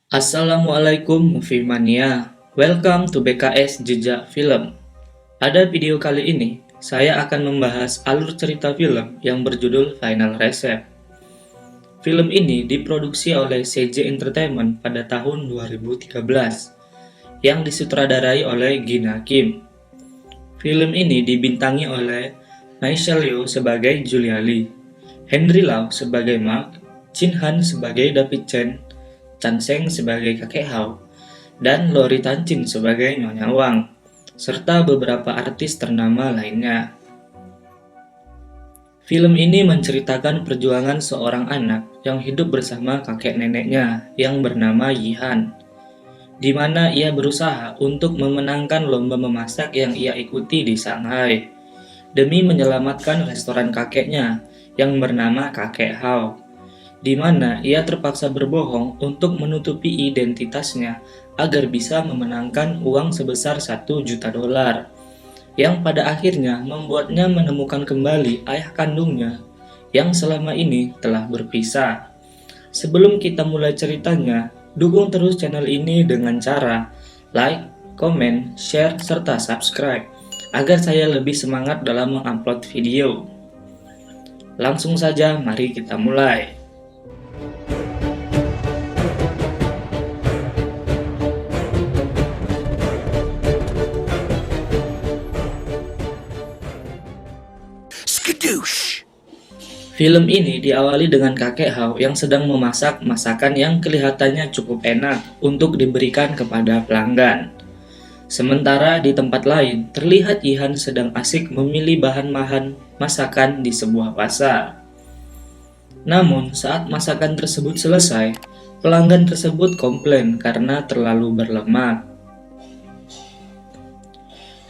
Assalamualaikum Movie Mania. Welcome to BKS Jejak Film. Pada video kali ini, saya akan membahas alur cerita film yang berjudul Final Recep. Film ini diproduksi oleh CJ Entertainment pada tahun 2013 yang disutradarai oleh Gina Kim. Film ini dibintangi oleh Michelle Yeoh sebagai Julia Lee, Henry Lau sebagai Mark, Jin Han sebagai David Chen, Chan Seng sebagai kakek Hao, dan Lori Tanchin sebagai Nyonya Wang, serta beberapa artis ternama lainnya. Film ini menceritakan perjuangan seorang anak yang hidup bersama kakek neneknya yang bernama Yihan, di mana ia berusaha untuk memenangkan lomba memasak yang ia ikuti di Shanghai, demi menyelamatkan restoran kakeknya yang bernama kakek Hao, di mana ia terpaksa berbohong untuk menutupi identitasnya agar bisa memenangkan uang sebesar 1 juta dolar, yang pada akhirnya membuatnya menemukan kembali ayah kandungnya yang selama ini telah berpisah. Sebelum kita mulai ceritanya, dukung terus channel ini dengan cara like, komen, share, serta subscribe agar saya lebih semangat dalam mengupload video. Langsung saja, mari kita mulai. Film ini diawali dengan kakek Hao yang sedang memasak masakan yang kelihatannya cukup enak untuk diberikan kepada pelanggan. Sementara di tempat lain, terlihat Yihan sedang asik memilih bahan-bahan masakan di sebuah pasar. Namun, saat masakan tersebut selesai, pelanggan tersebut komplain karena terlalu berlemak.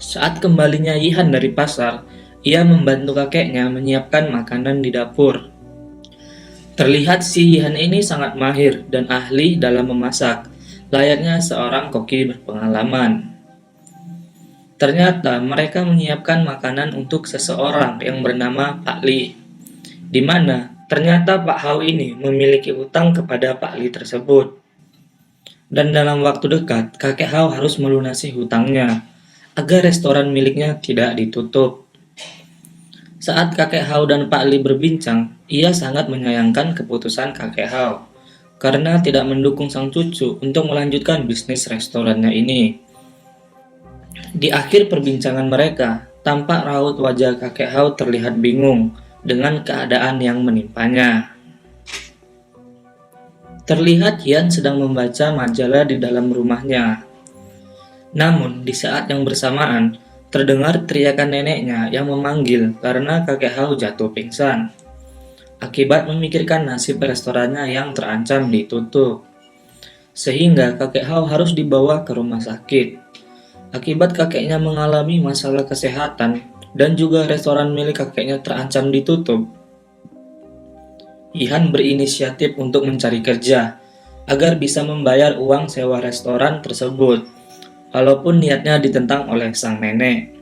Saat kembalinya Yihan dari pasar, ia membantu kakeknya menyiapkan makanan di dapur. Terlihat si Yihan ini sangat mahir dan ahli dalam memasak, layaknya seorang koki berpengalaman. Ternyata mereka menyiapkan makanan untuk seseorang yang bernama Pak Li, di mana ternyata Pak Hao ini memiliki utang kepada Pak Li tersebut. Dan dalam waktu dekat, kakek Hao harus melunasi hutangnya, agar restoran miliknya tidak ditutup. Saat kakek Hao dan Pak Li berbincang, ia sangat menyayangkan keputusan kakek Hao karena tidak mendukung sang cucu untuk melanjutkan bisnis restorannya ini. Di akhir perbincangan mereka, tampak raut wajah kakek Hao terlihat bingung dengan keadaan yang menimpanya. Terlihat Yihan sedang membaca majalah di dalam rumahnya. Namun, di saat yang bersamaan, terdengar teriakan neneknya yang memanggil karena kakek Hao jatuh pingsan, akibat memikirkan nasib restorannya yang terancam ditutup. Sehingga kakek Hao harus dibawa ke rumah sakit. Akibat kakeknya mengalami masalah kesehatan dan juga restoran milik kakeknya terancam ditutup, Yihan berinisiatif untuk mencari kerja agar bisa membayar uang sewa restoran tersebut, walaupun niatnya ditentang oleh sang nenek.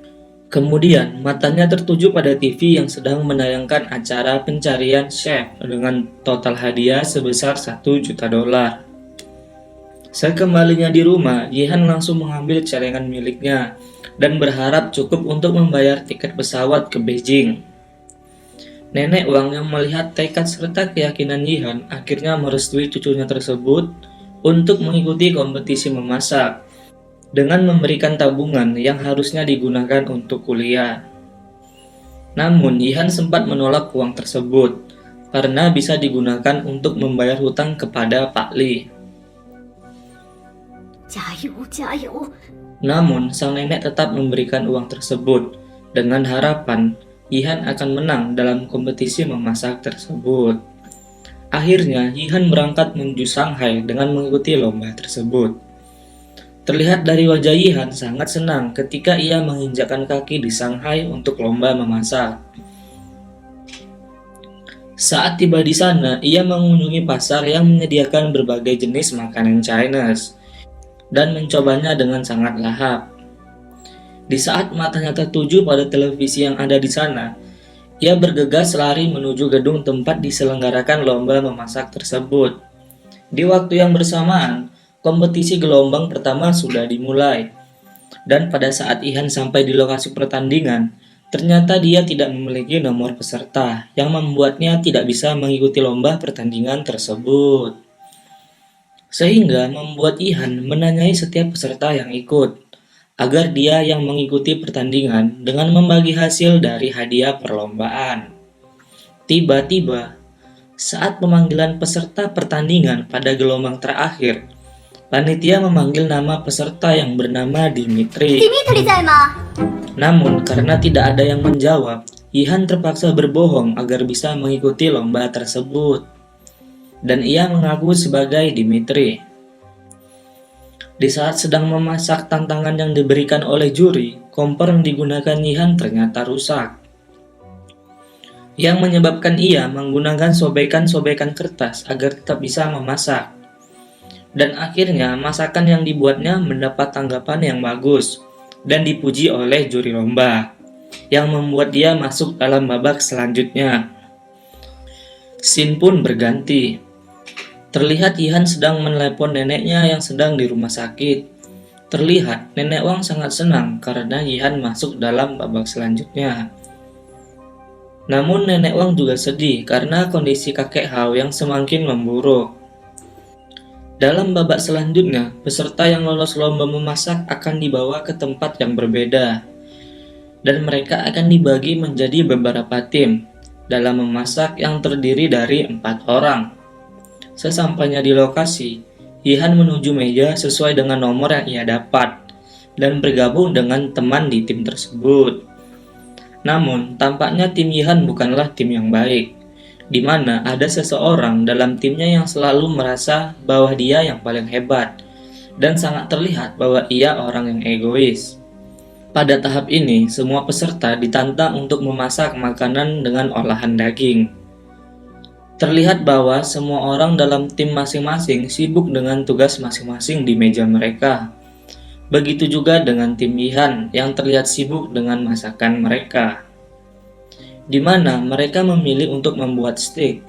Kemudian, matanya tertuju pada TV yang sedang menayangkan acara pencarian chef dengan total hadiah sebesar 1 juta dolar. Sekembalinya di rumah, Yihan langsung mengambil celengan miliknya dan berharap cukup untuk membayar tiket pesawat ke Beijing. Nenek Wang yang melihat tekad serta keyakinan Yihan akhirnya merestui cucunya tersebut untuk mengikuti kompetisi memasak, dengan memberikan tabungan yang harusnya digunakan untuk kuliah. Namun, Yihan sempat menolak uang tersebut karena bisa digunakan untuk membayar hutang kepada Pak Li. Namun, sang nenek tetap memberikan uang tersebut dengan harapan Yihan akan menang dalam kompetisi memasak tersebut. Akhirnya, Yihan berangkat menuju Shanghai dengan mengikuti lomba tersebut. Terlihat dari wajah Yihan sangat senang ketika ia menginjakkan kaki di Shanghai untuk lomba memasak. Saat tiba di sana, ia mengunjungi pasar yang menyediakan berbagai jenis makanan Chinese dan mencobanya dengan sangat lahap. Di saat matanya tertuju pada televisi yang ada di sana, ia bergegas lari menuju gedung tempat diselenggarakan lomba memasak tersebut. Di waktu yang bersamaan, kompetisi gelombang pertama sudah dimulai. Dan pada saat Ihan sampai di lokasi pertandingan, ternyata dia tidak memiliki nomor peserta yang membuatnya tidak bisa mengikuti lomba pertandingan tersebut. Sehingga membuat Ihan menanyai setiap peserta yang ikut, agar dia yang mengikuti pertandingan dengan membagi hasil dari hadiah perlombaan. Tiba-tiba, saat pemanggilan peserta pertandingan pada gelombang terakhir, panitia memanggil nama peserta yang bernama Dimitri. Namun, karena tidak ada yang menjawab, Ihan terpaksa berbohong agar bisa mengikuti lomba tersebut. Dan ia mengaku sebagai Dimitri. Di saat sedang memasak tantangan yang diberikan oleh juri, kompor yang digunakan Ihan ternyata rusak, yang menyebabkan ia menggunakan sobekan-sobekan kertas agar tetap bisa memasak. Dan akhirnya masakan yang dibuatnya mendapat tanggapan yang bagus dan dipuji oleh juri lomba, yang membuat dia masuk dalam babak selanjutnya. Scene pun berganti. Terlihat Ihan sedang menelepon neneknya yang sedang di rumah sakit. Terlihat Nenek Wang sangat senang karena Ihan masuk dalam babak selanjutnya. Namun Nenek Wang juga sedih karena kondisi kakek Hao yang semakin memburuk. Dalam babak selanjutnya, peserta yang lolos lomba memasak akan dibawa ke tempat yang berbeda. Dan mereka akan dibagi menjadi beberapa tim dalam memasak yang terdiri dari 4 orang. Sesampainya di lokasi, Ihan menuju meja sesuai dengan nomor yang ia dapat dan bergabung dengan teman di tim tersebut. Namun, tampaknya tim Ihan bukanlah tim yang baik, di mana ada seseorang dalam timnya yang selalu merasa bahwa dia yang paling hebat dan sangat terlihat bahwa ia orang yang egois. Pada tahap ini, semua peserta ditantang untuk memasak makanan dengan olahan daging. Terlihat bahwa semua orang dalam tim masing-masing sibuk dengan tugas masing-masing di meja mereka. Begitu juga dengan tim Ihan yang terlihat sibuk dengan masakan mereka, di mana mereka memilih untuk membuat steak.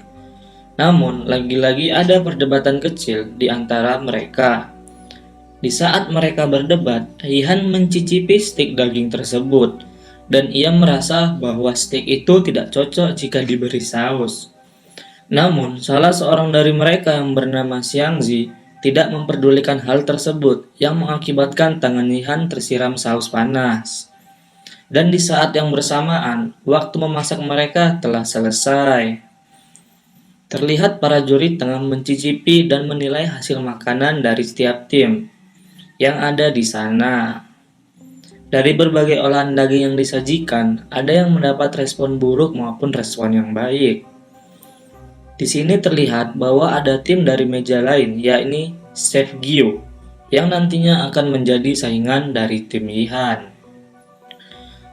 Namun, lagi-lagi ada perdebatan kecil di antara mereka. Di saat mereka berdebat, Ihan mencicipi steak daging tersebut, dan ia merasa bahwa steak itu tidak cocok jika diberi saus. Namun, salah seorang dari mereka yang bernama Xiangzi tidak memperdulikan hal tersebut yang mengakibatkan tangan Ihan tersiram saus panas. Dan di saat yang bersamaan, waktu memasak mereka telah selesai. Terlihat para juri tengah mencicipi dan menilai hasil makanan dari setiap tim yang ada di sana. Dari berbagai olahan daging yang disajikan, ada yang mendapat respon buruk maupun respon yang baik. Di sini terlihat bahwa ada tim dari meja lain, yakni Chef Gio, yang nantinya akan menjadi saingan dari tim Ihan.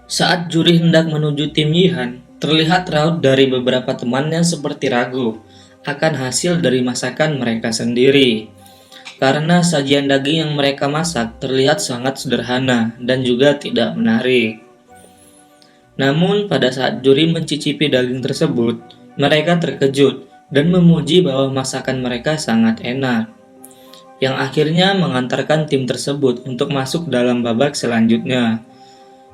Saat juri hendak menuju tim Ihan, terlihat raut dari beberapa temannya seperti ragu akan hasil dari masakan mereka sendiri. Karena sajian daging yang mereka masak terlihat sangat sederhana dan juga tidak menarik. Namun pada saat juri mencicipi daging tersebut, mereka terkejut dan memuji bahwa masakan mereka sangat enak, yang akhirnya mengantarkan tim tersebut untuk masuk dalam babak selanjutnya,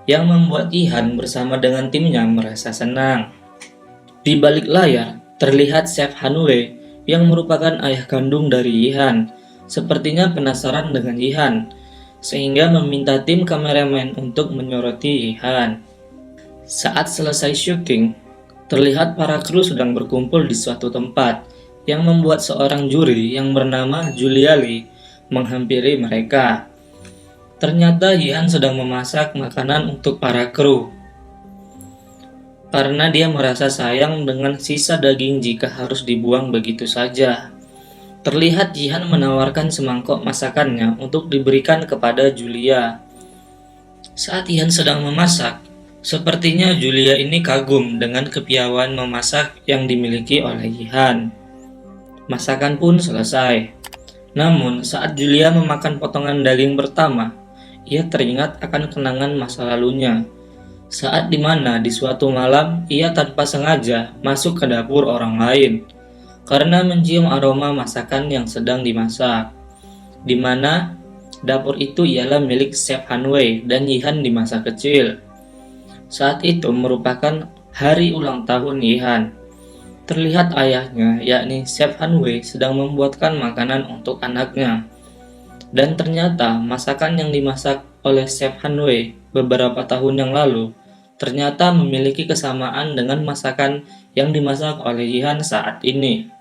yang membuat Ihan bersama dengan timnya merasa senang. Di balik layar, terlihat Chef Hanwei yang merupakan ayah kandung dari Ihan, sepertinya penasaran dengan Ihan, sehingga meminta tim kameramen untuk menyoroti Ihan. Saat selesai syuting, terlihat para kru sedang berkumpul di suatu tempat, yang membuat seorang juri yang bernama Julia Lee menghampiri mereka. Ternyata Ihan sedang memasak makanan untuk para kru, karena dia merasa sayang dengan sisa daging jika harus dibuang begitu saja. Terlihat Ihan menawarkan semangkok masakannya untuk diberikan kepada Julia. Saat Ihan sedang memasak, sepertinya Julia ini kagum dengan kepiawaian memasak yang dimiliki oleh Ihan. Masakan pun selesai. Namun, saat Julia memakan potongan daging pertama, ia teringat akan kenangan masa lalunya. Saat dimana di suatu malam, ia tanpa sengaja masuk ke dapur orang lain, karena mencium aroma masakan yang sedang dimasak. di mana dapur itu ialah milik Chef Hanwei dan Yihan di masa kecil. Saat itu merupakan hari ulang tahun Yihan. Terlihat ayahnya, yakni Chef Hanwei, sedang membuatkan makanan untuk anaknya. Dan ternyata masakan yang dimasak oleh Chef Hanwei beberapa tahun yang lalu ternyata memiliki kesamaan dengan masakan yang dimasak oleh Yihan saat ini,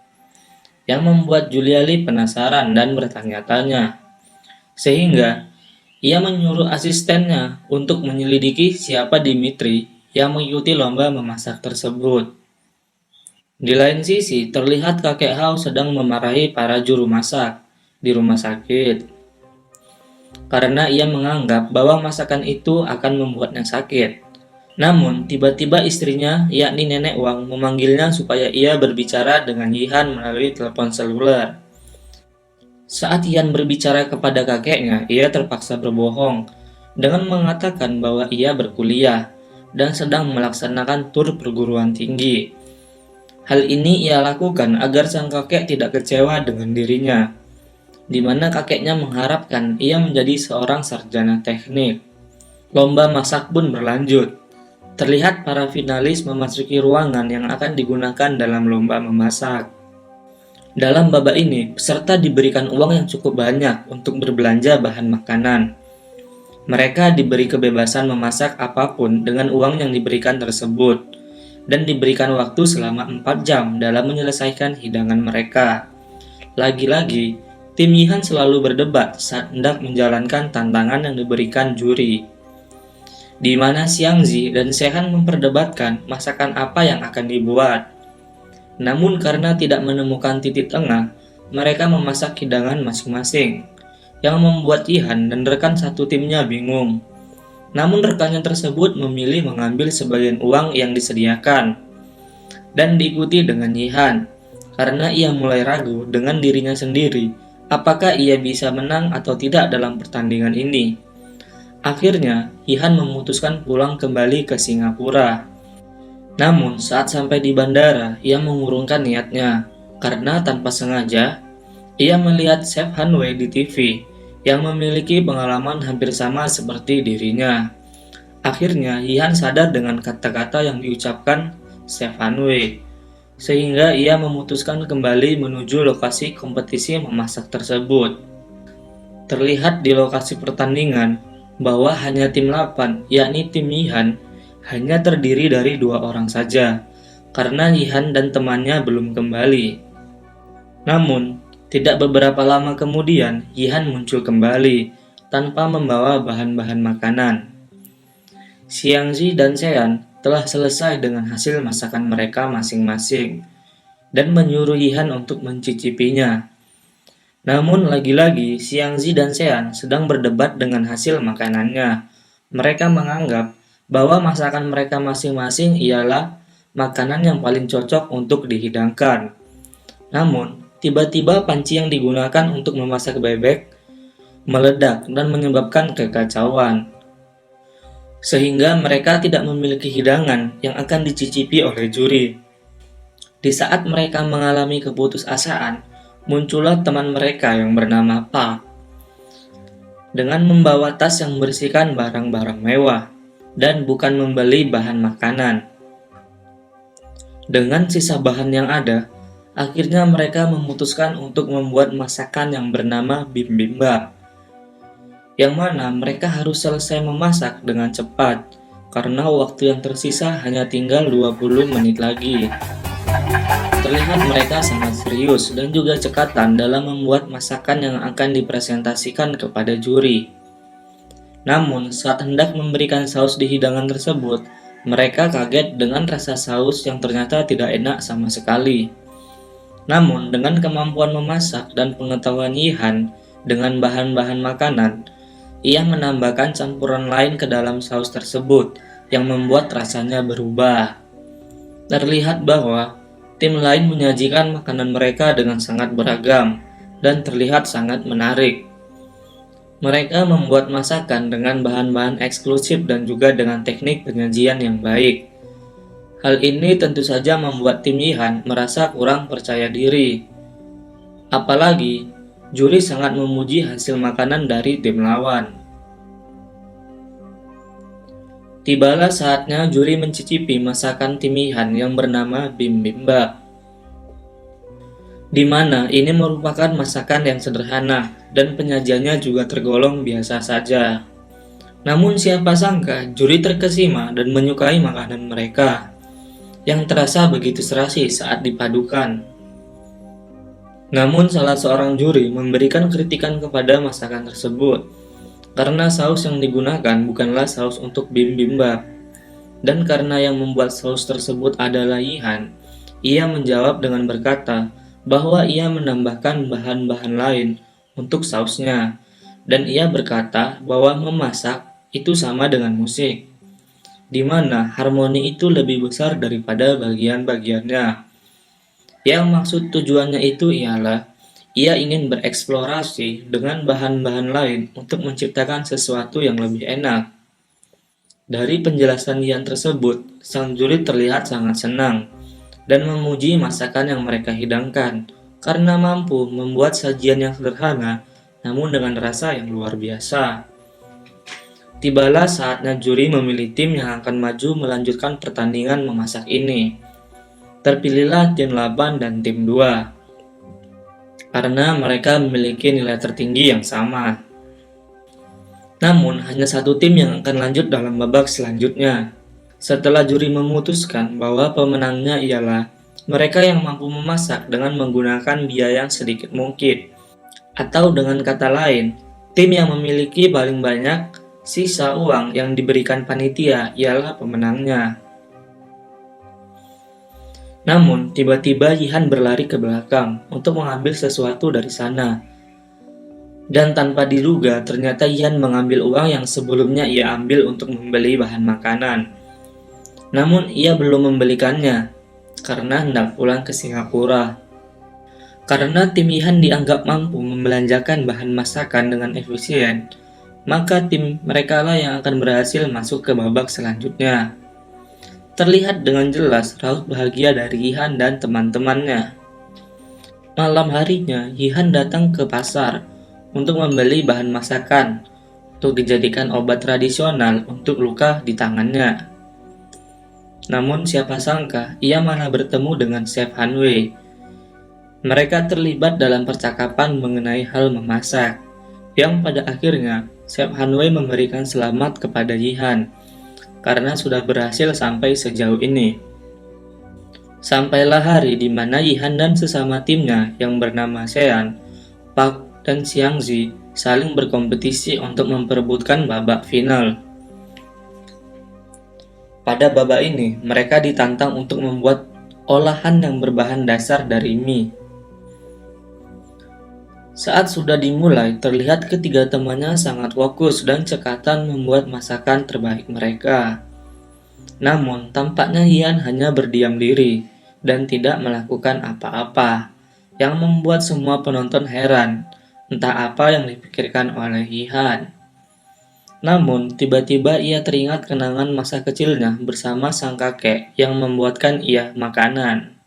yang membuat Julia Lee penasaran dan bertanya-tanya. Sehingga ia menyuruh asistennya untuk menyelidiki siapa Dimitri yang mengikuti lomba memasak tersebut. Di lain sisi, terlihat kakek Hao sedang memarahi para juru masak di rumah sakit karena ia menganggap bahwa masakan itu akan membuatnya sakit. Namun, tiba-tiba istrinya, yakni Nenek Wang, memanggilnya supaya ia berbicara dengan Yihan melalui telepon seluler. Saat Yihan berbicara kepada kakeknya, ia terpaksa berbohong dengan mengatakan bahwa ia berkuliah dan sedang melaksanakan tur perguruan tinggi. Hal ini ia lakukan agar sang kakek tidak kecewa dengan dirinya, di mana kakeknya mengharapkan ia menjadi seorang sarjana teknik. Lomba masak pun berlanjut. Terlihat para finalis memasuki ruangan yang akan digunakan dalam lomba memasak. Dalam babak ini, peserta diberikan uang yang cukup banyak untuk berbelanja bahan makanan. Mereka diberi kebebasan memasak apapun dengan uang yang diberikan tersebut, dan diberikan waktu selama 4 jam dalam menyelesaikan hidangan mereka. Lagi-lagi, tim Yihan selalu berdebat saat hendak menjalankan tantangan yang diberikan juri, di mana Xiangzi dan Shehan memperdebatkan masakan apa yang akan dibuat. Namun karena tidak menemukan titik tengah, mereka memasak hidangan masing-masing, yang membuat Yihan dan rekan satu timnya bingung. Namun rekannya tersebut memilih mengambil sebagian uang yang disediakan, dan diikuti dengan Yihan, karena ia mulai ragu dengan dirinya sendiri apakah ia bisa menang atau tidak dalam pertandingan ini. Akhirnya, Yihan memutuskan pulang kembali ke Singapura. Namun, saat sampai di bandara, ia mengurungkan niatnya, karena tanpa sengaja, ia melihat Chef Hanwei di TV, yang memiliki pengalaman hampir sama seperti dirinya. Akhirnya, Yihan sadar dengan kata-kata yang diucapkan Chef Hanwei, sehingga ia memutuskan kembali menuju lokasi kompetisi memasak tersebut. Terlihat di lokasi pertandingan bahwa hanya tim 8, yakni tim Yihan, hanya terdiri dari 2 orang saja, karena Yihan dan temannya belum kembali. Namun, tidak beberapa lama kemudian, Yihan muncul kembali, tanpa membawa bahan-bahan makanan. Xiangzi dan Shehan telah selesai dengan hasil masakan mereka masing-masing dan menyuruh Yihan untuk mencicipinya. Namun lagi-lagi Xiangzi dan Shehan sedang berdebat dengan hasil makanannya. Mereka menganggap bahwa masakan mereka masing-masing ialah makanan yang paling cocok untuk dihidangkan. Namun, tiba-tiba panci yang digunakan untuk memasak bebek meledak dan menyebabkan kekacauan, sehingga mereka tidak memiliki hidangan yang akan dicicipi oleh juri. Di saat mereka mengalami keputusasaan, muncullah teman mereka yang bernama Pa, dengan membawa tas yang berisikan barang-barang mewah, dan bukan membeli bahan makanan. Dengan sisa bahan yang ada, akhirnya mereka memutuskan untuk membuat masakan yang bernama bibimbap, yang mana mereka harus selesai memasak dengan cepat, karena waktu yang tersisa hanya tinggal 20 menit lagi. Terlihat mereka sangat serius dan juga cekatan dalam membuat masakan yang akan dipresentasikan kepada juri. Namun, saat hendak memberikan saus di hidangan tersebut, mereka kaget dengan rasa saus yang ternyata tidak enak sama sekali. Namun, dengan kemampuan memasak dan pengetahuan Yihan dengan bahan-bahan makanan, ia menambahkan campuran lain ke dalam saus tersebut yang membuat rasanya berubah. Terlihat bahwa tim lain menyajikan makanan mereka dengan sangat beragam dan terlihat sangat menarik. Mereka membuat masakan dengan bahan-bahan eksklusif dan juga dengan teknik penyajian yang baik. Hal ini tentu saja membuat tim Yihan merasa kurang percaya diri. Apalagi Juri sangat memuji hasil makanan dari tim lawan. Tibalah saatnya juri mencicipi masakan tim Yihan yang bernama bibimbap, di mana ini merupakan masakan yang sederhana dan penyajiannya juga tergolong biasa saja. Namun siapa sangka juri terkesima dan menyukai makanan mereka, yang terasa begitu serasi saat dipadukan. Namun salah seorang juri memberikan kritikan kepada masakan tersebut, karena saus yang digunakan bukanlah saus untuk bibimbap. Dan karena yang membuat saus tersebut adalah Yihan, ia menjawab dengan berkata bahwa ia menambahkan bahan-bahan lain untuk sausnya. Dan ia berkata bahwa memasak itu sama dengan musik, di mana harmoni itu lebih besar daripada bagian-bagiannya. Yang maksud tujuannya itu ialah ia ingin bereksplorasi dengan bahan-bahan lain untuk menciptakan sesuatu yang lebih enak. Dari penjelasan Ian tersebut, sang juri terlihat sangat senang dan memuji masakan yang mereka hidangkan karena mampu membuat sajian yang sederhana namun dengan rasa yang luar biasa. Tibalah saatnya juri memilih tim yang akan maju melanjutkan pertandingan memasak ini. Terpilihlah tim 8 dan tim 2 karena mereka memiliki nilai tertinggi yang sama. Namun, hanya satu tim yang akan lanjut dalam babak selanjutnya. Setelah juri memutuskan bahwa pemenangnya ialah mereka yang mampu memasak dengan menggunakan biaya yang sedikit mungkin. Atau dengan kata lain, tim yang memiliki paling banyak sisa uang yang diberikan panitia ialah pemenangnya. Namun, tiba-tiba Yihan berlari ke belakang untuk mengambil sesuatu dari sana. Dan tanpa diduga, ternyata Yihan mengambil uang yang sebelumnya ia ambil untuk membeli bahan makanan. Namun, ia belum membelikannya karena hendak pulang ke Singapura. Karena tim Yihan dianggap mampu membelanjakan bahan masakan dengan efisien, maka tim mereka lah yang akan berhasil masuk ke babak selanjutnya. Terlihat dengan jelas raut bahagia dari Yihan dan teman-temannya. Malam harinya, Yihan datang ke pasar untuk membeli bahan masakan untuk dijadikan obat tradisional untuk luka di tangannya. Namun siapa sangka ia malah bertemu dengan Chef Han Wei. Mereka terlibat dalam percakapan mengenai hal memasak, yang pada akhirnya Chef Han Wei memberikan selamat kepada Yihan karena sudah berhasil sampai sejauh ini. Sampailah hari di mana Yihan dan sesama timnya yang bernama Sean, Park, dan Xiangzi saling berkompetisi untuk memperebutkan babak final. Pada babak ini, mereka ditantang untuk membuat olahan yang berbahan dasar dari mie. Saat sudah dimulai, terlihat ketiga temannya sangat fokus dan cekatan membuat masakan terbaik mereka. Namun, tampaknya Yihan hanya berdiam diri dan tidak melakukan apa-apa, yang membuat semua penonton heran, entah apa yang dipikirkan oleh Yihan. Namun, tiba-tiba ia teringat kenangan masa kecilnya bersama sang kakek yang membuatkan ia makanan.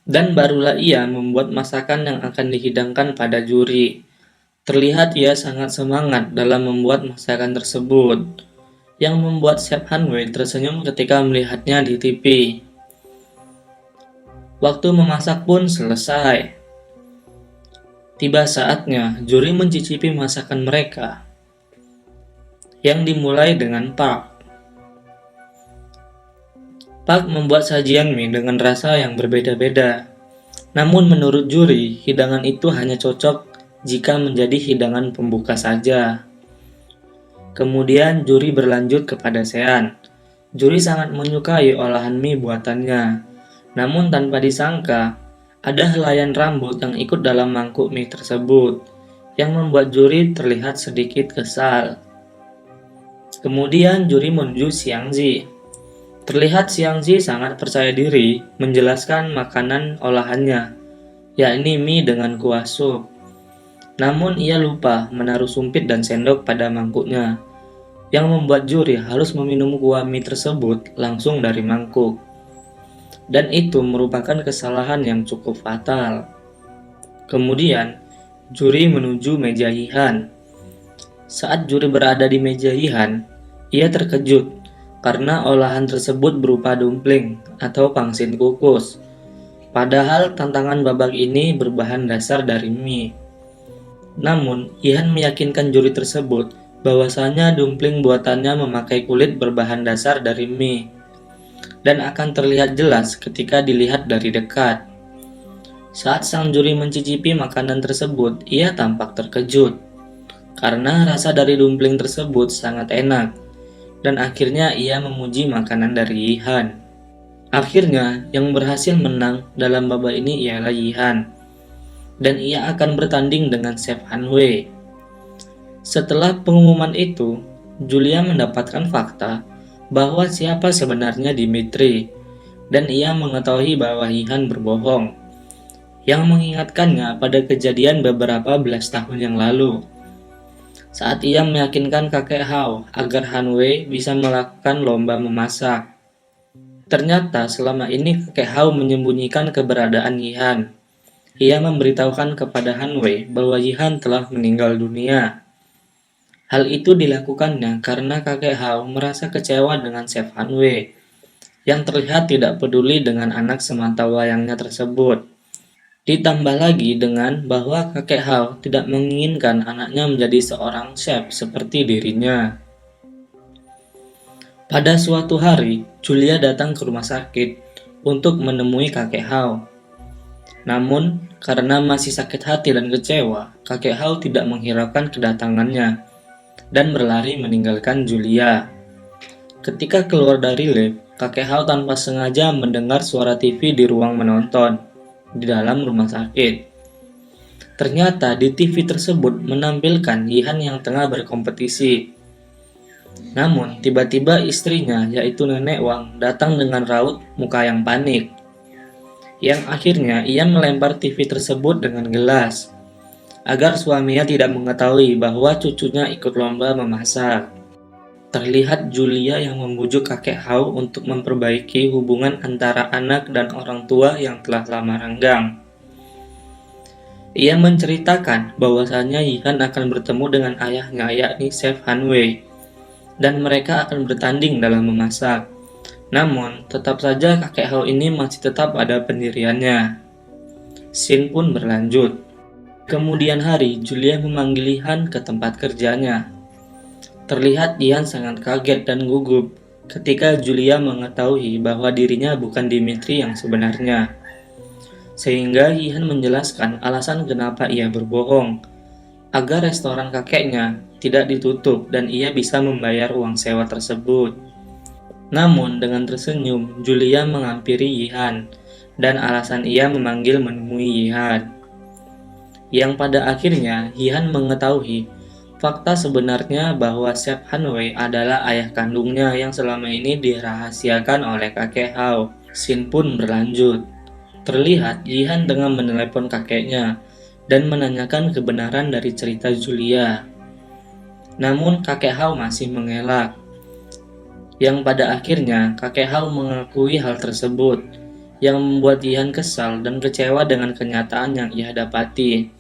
Dan barulah ia membuat masakan yang akan dihidangkan pada juri. Terlihat ia sangat semangat dalam membuat masakan tersebut, yang membuat Chef Han Wei tersenyum ketika melihatnya di TV. Waktu memasak pun selesai. Tiba saatnya juri mencicipi masakan mereka, yang dimulai dengan Park. Park membuat sajian mie dengan rasa yang berbeda-beda. Namun menurut juri, hidangan itu hanya cocok jika menjadi hidangan pembuka saja. Kemudian juri berlanjut kepada Sean. Juri sangat menyukai olahan mie buatannya. Namun tanpa disangka, ada helaian rambut yang ikut dalam mangkuk mie tersebut, yang membuat juri terlihat sedikit kesal. Kemudian juri menuju Xiangzi. Terlihat Xiangzi sangat percaya diri menjelaskan makanan olahannya, yakni mie dengan kuah sup. Namun ia lupa menaruh sumpit dan sendok pada mangkuknya, yang membuat juri harus meminum kuah mie tersebut langsung dari mangkuk. Dan itu merupakan kesalahan yang cukup fatal. Kemudian, juri menuju meja Yihan. Saat juri berada di meja Yihan, ia terkejut karena olahan tersebut berupa dumpling atau pangsit kukus. Padahal tantangan babak ini berbahan dasar dari mie. Namun, Yihan meyakinkan juri tersebut bahwasanya dumpling buatannya memakai kulit berbahan dasar dari mie dan akan terlihat jelas ketika dilihat dari dekat. Saat sang juri mencicipi makanan tersebut, ia tampak terkejut karena rasa dari dumpling tersebut sangat enak dan akhirnya ia memuji makanan dari Yihan. Akhirnya, yang berhasil menang dalam babak ini ialah Yihan dan ia akan bertanding dengan Chef Han Wei. Setelah pengumuman itu, Julia mendapatkan fakta bahwa siapa sebenarnya Dimitri dan ia mengetahui bahwa Yihan berbohong, yang mengingatkannya pada kejadian beberapa belas tahun yang lalu. Saat ia meyakinkan kakek Hao agar Han Wei bisa melakukan lomba memasak. Ternyata selama ini kakek Hao menyembunyikan keberadaan Yihan. Ia memberitahukan kepada Han Wei bahwa Yihan telah meninggal dunia. Hal itu dilakukannya karena kakek Hao merasa kecewa dengan Chef Han Wei yang terlihat tidak peduli dengan anak semata wayangnya tersebut. Ditambah lagi dengan bahwa kakek Hao tidak menginginkan anaknya menjadi seorang chef seperti dirinya. Pada suatu hari, Julia datang ke rumah sakit untuk menemui kakek Hao. Namun, karena masih sakit hati dan kecewa, kakek Hao tidak menghiraukan kedatangannya dan berlari meninggalkan Julia. Ketika keluar dari lift, kakek Hao tanpa sengaja mendengar suara TV di ruang menonton di dalam rumah sakit. Ternyata di TV tersebut menampilkan Yihan yang tengah berkompetisi. Namun, tiba-tiba istrinya, yaitu Nenek Wang, datang dengan raut muka yang panik. Yang akhirnya ia melempar TV tersebut dengan gelas, agar suaminya tidak mengetahui bahwa cucunya ikut lomba memasak. Terlihat Julia yang membujuk kakek Hao untuk memperbaiki hubungan antara anak dan orang tua yang telah lama renggang. Ia menceritakan bahwasannya Yihan akan bertemu dengan ayahnya yakni Chef Han Wei dan mereka akan bertanding dalam memasak. Namun, tetap saja kakek Hao ini masih tetap ada pendiriannya. Scene pun berlanjut. Kemudian hari, Julia memanggil Yihan ke tempat kerjanya. Terlihat Yihan sangat kaget dan gugup ketika Julia mengetahui bahwa dirinya bukan Dimitri yang sebenarnya. Sehingga Yihan menjelaskan alasan kenapa ia berbohong, agar restoran kakeknya tidak ditutup dan ia bisa membayar uang sewa tersebut. Namun dengan tersenyum, Julia menghampiri Yihan dan alasan ia memanggil menemui Yihan. Yang pada akhirnya Yihan mengetahui fakta sebenarnya bahwa Chef Han Wei adalah ayah kandungnya yang selama ini dirahasiakan oleh kakek Hao. Scene pun berlanjut. Terlihat Yihan tengah menelepon kakeknya dan menanyakan kebenaran dari cerita Julia. Namun kakek Hao masih mengelak. Yang pada akhirnya kakek Hao mengakui hal tersebut, yang membuat Yihan kesal dan kecewa dengan kenyataan yang ia dapati.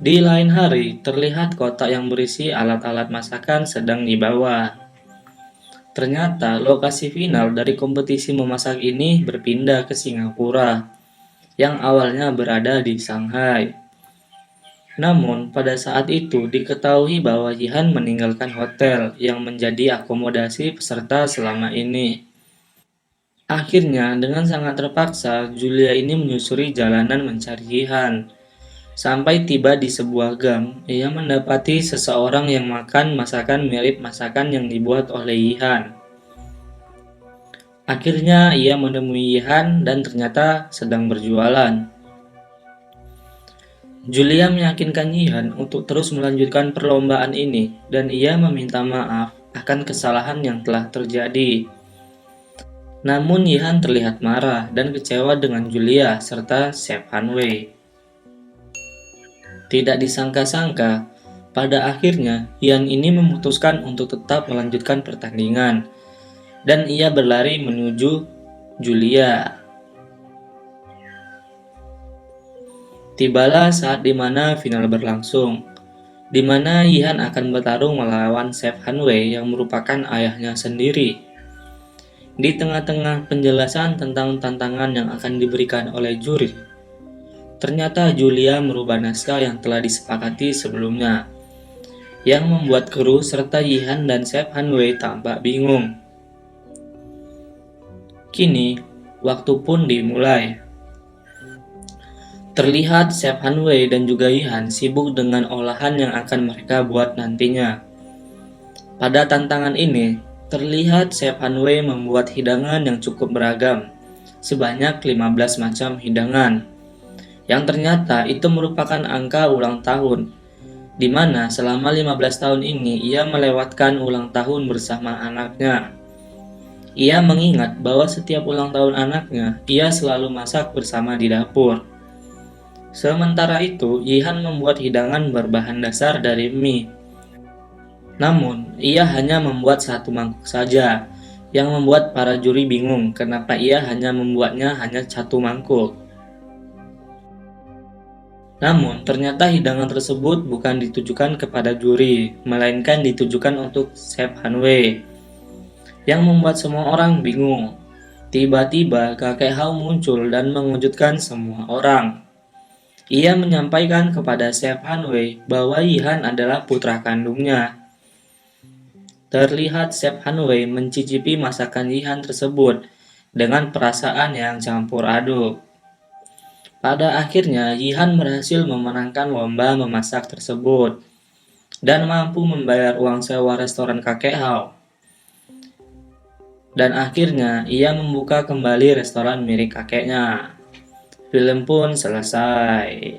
Di lain hari, terlihat kotak yang berisi alat-alat masakan sedang dibawa. Ternyata lokasi final dari kompetisi memasak ini berpindah ke Singapura, yang awalnya berada di Shanghai. Namun, pada saat itu diketahui bahwa Yihan meninggalkan hotel yang menjadi akomodasi peserta selama ini. Akhirnya, dengan sangat terpaksa, Julia ini menyusuri jalanan mencari Yihan. Sampai tiba di sebuah gang, ia mendapati seseorang yang makan masakan mirip masakan yang dibuat oleh Yihan. Akhirnya ia menemui Yihan dan ternyata sedang berjualan. Julia meyakinkan Yihan untuk terus melanjutkan perlombaan ini dan ia meminta maaf akan kesalahan yang telah terjadi. Namun Yihan terlihat marah dan kecewa dengan Julia serta Chef Han Wei. Tidak disangka-sangka, pada akhirnya Yihan ini memutuskan untuk tetap melanjutkan pertandingan dan ia berlari menuju Julia. Tibalah saat di mana final berlangsung, di mana Yihan akan bertarung melawan Chef Hanwei yang merupakan ayahnya sendiri. Di tengah-tengah penjelasan tentang tantangan yang akan diberikan oleh juri, ternyata Julia merubah naskah yang telah disepakati sebelumnya, yang membuat kru serta Yihan dan Chef Hanwei tampak bingung. Kini, waktu pun dimulai. Terlihat Chef Hanwei dan juga Yihan sibuk dengan olahan yang akan mereka buat nantinya. Pada tantangan ini, terlihat Chef Hanwei membuat hidangan yang cukup beragam, sebanyak 15 macam hidangan, yang ternyata itu merupakan angka ulang tahun, di mana selama 15 tahun ini ia melewatkan ulang tahun bersama anaknya. Ia mengingat bahwa setiap ulang tahun anaknya, ia selalu masak bersama di dapur. Sementara itu, Yihan membuat hidangan berbahan dasar dari mie. Namun, ia hanya membuat satu mangkuk saja, yang membuat para juri bingung kenapa ia hanya membuatnya hanya satu mangkuk. Namun, ternyata hidangan tersebut bukan ditujukan kepada juri, melainkan ditujukan untuk Chef Hanwei, yang membuat semua orang bingung. Tiba-tiba, kakek Hao muncul dan mengejutkan semua orang. Ia menyampaikan kepada Chef Hanwei bahwa Yihan adalah putra kandungnya. Terlihat Chef Hanwei mencicipi masakan Yihan tersebut dengan perasaan yang campur aduk. Pada akhirnya, Yihan berhasil memenangkan lomba memasak tersebut dan mampu membayar uang sewa restoran kakek Hao. Dan akhirnya, ia membuka kembali restoran milik kakeknya. Film pun selesai.